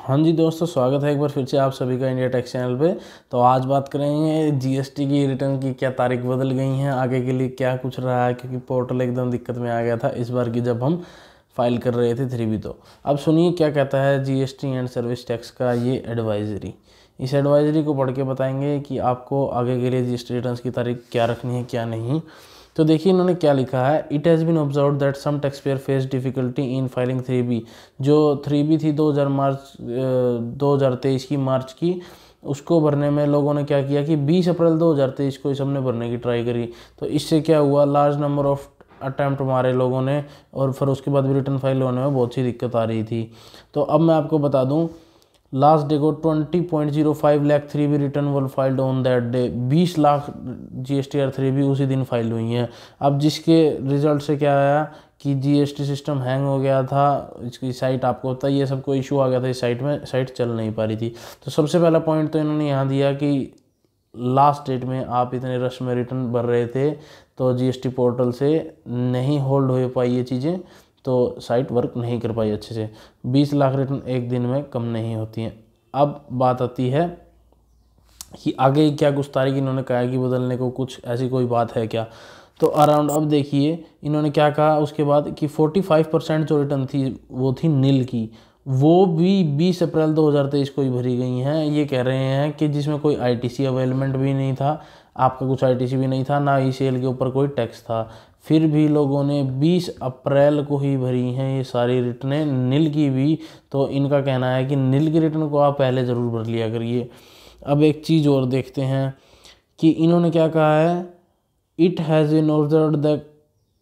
हाँ जी दोस्तों, स्वागत है एक बार फिर से आप सभी का इंडिया टैक्स चैनल पे। तो आज बात करेंगे जीएसटी की रिटर्न की क्या तारीख बदल गई हैं, आगे के लिए क्या कुछ रहा है, क्योंकि पोर्टल एकदम दिक्कत में आ गया था इस बार की जब हम फाइल कर रहे थे 3B। तो अब सुनिए क्या कहता है जीएसटी एंड सर्विस टैक्स का ये एडवाइजरी। इस एडवाइजरी को पढ़ के बताएंगे कि आपको आगे के लिए जीएसटी रिटर्न की तारीख क्या रखनी है क्या नहीं। तो देखिए इन्होंने क्या लिखा है। It has been observe that some tax payer face difficulty in filing 3B। जो 3B थी 2023 की मार्च की, उसको भरने में लोगों ने क्या किया कि 20 अप्रैल 2023 को इस सबने भरने की ट्राई करी। तो इससे क्या हुआ, लार्ज नंबर ऑफ अटैम्प्ट मारे लोगों ने, और फिर उसके बाद भी रिटर्न फाइल होने में बहुत सी दिक्कत आ रही थी। तो अब मैं आपको बता दूं, लास्ट डे को 20.05 lakh 3B return were filed on that day. 20 lakh GSTR 3B उसी दिन फाइल हुई हैं। अब जिसके रिजल्ट से क्या आया कि जीएसटी सिस्टम हैंग हो गया था, इसकी साइट आपको पता है ये सबको इशू आ गया था, इस साइट में साइट चल नहीं पा रही थी। तो सबसे पहला पॉइंट तो इन्होंने यहाँ दिया कि लास्ट डेट में आप इतने रश में रिटर्न भर रहे थे तो जीएसटी पोर्टल से नहीं होल्ड हो पाई ये चीज़ें, तो साइट वर्क नहीं कर पाई अच्छे से। 20 लाख रिटर्न एक दिन में कम नहीं होती हैं। अब बात आती है कि आगे क्या कुछ तारीख इन्होंने कहा है कि बदलने को, कुछ ऐसी कोई बात है क्या। तो अराउंड अब देखिए इन्होंने क्या कहा उसके बाद कि 45% जो रिटर्न थी वो थी नील की, वो भी 20 अप्रैल 2023 को ही भरी गई हैं। ये कह रहे हैं कि जिसमें कोई आईटीसी अवेलमेंट भी नहीं था, आपका कुछ आईटीसी भी नहीं था, ना ही सेल के ऊपर कोई टैक्स था, फिर भी लोगों ने 20 अप्रैल को ही भरी हैं ये सारी रिटर्नें, नील की भी। तो इनका कहना है कि नील की रिटर्न को आप पहले ज़रूर भर लिया करिए। अब एक चीज़ और देखते हैं कि इन्होंने क्या कहा है। It has been observed that,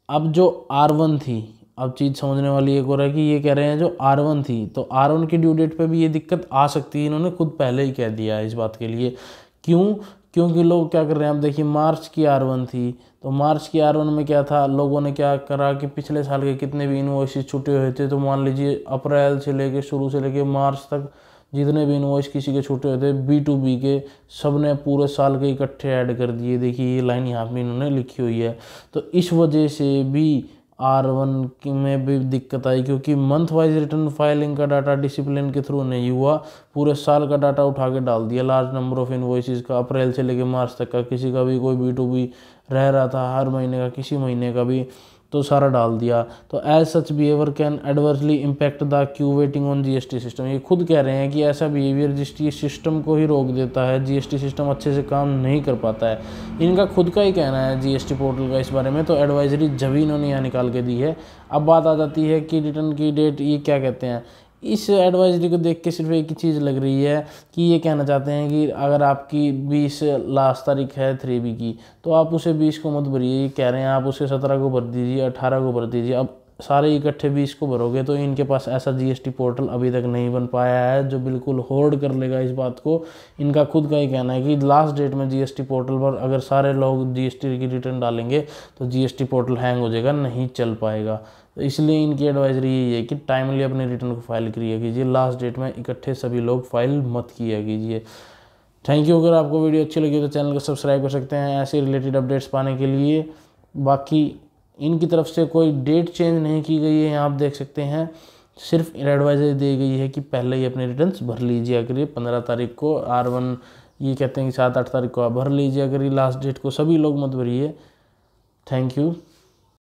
अब जो R1 थी, अब चीज़ समझने वाली एक और है कि ये कह रहे हैं जो R1 थी, तो R1 की ड्यू डेट पे भी ये दिक्कत आ सकती है। इन्होंने खुद पहले ही कह दिया है इस बात के लिए। क्यों? क्योंकि लोग क्या कर रहे हैं, अब देखिए मार्च की R1 थी, तो मार्च की R1 में क्या था, लोगों ने क्या करा कि पिछले साल के कितने भी इनवॉइसेस छूटे हुए थे, तो मान लीजिए अप्रैल से लेके शुरू से लेके मार्च तक जितने भी इनवॉइस किसी के छूटे हुए थे B2B के, सब ने पूरे साल के इकट्ठे ऐड कर दिए। देखिए ये लाइन यहाँ पे इन्होंने लिखी हुई है। तो इस वजह से भी R1 में भी दिक्कत आई, क्योंकि मंथ वाइज रिटर्न फाइलिंग का डाटा डिसिप्लिन के थ्रू नहीं हुआ, पूरे साल का डाटा उठा के डाल दिया, लार्ज नंबर ऑफ इनवॉइसेस का, अप्रैल से लेके मार्च तक का, किसी का भी कोई B2B रह रहा था हर महीने का, किसी महीने का भी, तो सारा डाल दिया। तो as such behaviour can adversely impact the queue waiting on GST system. ये खुद कह रहे हैं कि ऐसा बिहेवियर जीएसटी सिस्टम को ही रोक देता है, जीएसटी सिस्टम अच्छे से काम नहीं कर पाता है। इनका खुद का ही कहना है जीएसटी पोर्टल का इस बारे में। तो एडवाइजरी जब इन्होंने यहाँ निकाल के दी है। अब बात आ जाती है कि रिटर्न की डेट, ये क्या कहते हैं। इस एडवाइजरी को देख के सिर्फ एक ही चीज़ लग रही है कि ये कहना चाहते हैं कि अगर आपकी 20 लास्ट तारीख है 3B की, तो आप उसे 20 को मत भरिए। ये कह रहे हैं आप उसे 17 को भर दीजिए, 18 को भर दीजिए। अब सारे इकट्ठे 20 को भरोगे तो इनके पास ऐसा जीएसटी पोर्टल अभी तक नहीं बन पाया है जो बिल्कुल होल्ड कर लेगा इस बात को। इनका खुद का ही कहना है कि लास्ट डेट में जीएसटी पोर्टल पर अगर सारे लोग जीएसटी की रिटर्न डालेंगे तो जीएसटी पोर्टल हैंग हो जाएगा, नहीं चल पाएगा। तो इसलिए इनकी एडवाइजरी यही है कि टाइमली अपने रिटर्न को फाइल किया कीजिए, लास्ट डेट में इकट्ठे सभी लोग फाइल मत किया कीजिए। Thank you. अगर आपको वीडियो अच्छी लगी तो चैनल को सब्सक्राइब कर सकते हैं ऐसे रिलेटेड अपडेट्स पाने के लिए। बाकी इनकी तरफ से कोई डेट चेंज नहीं की गई है, यहाँ आप देख सकते हैं, सिर्फ एडवाइजरी दी गई है कि पहले ही अपने रिटर्न्स भर लीजिए। अगर ये 15 तारीख को R1, ये कहते हैं कि 7-8 तारीख को आप भर लीजिए। अगर ये लास्ट डेट को सभी लोग मत भरिए। Thank you.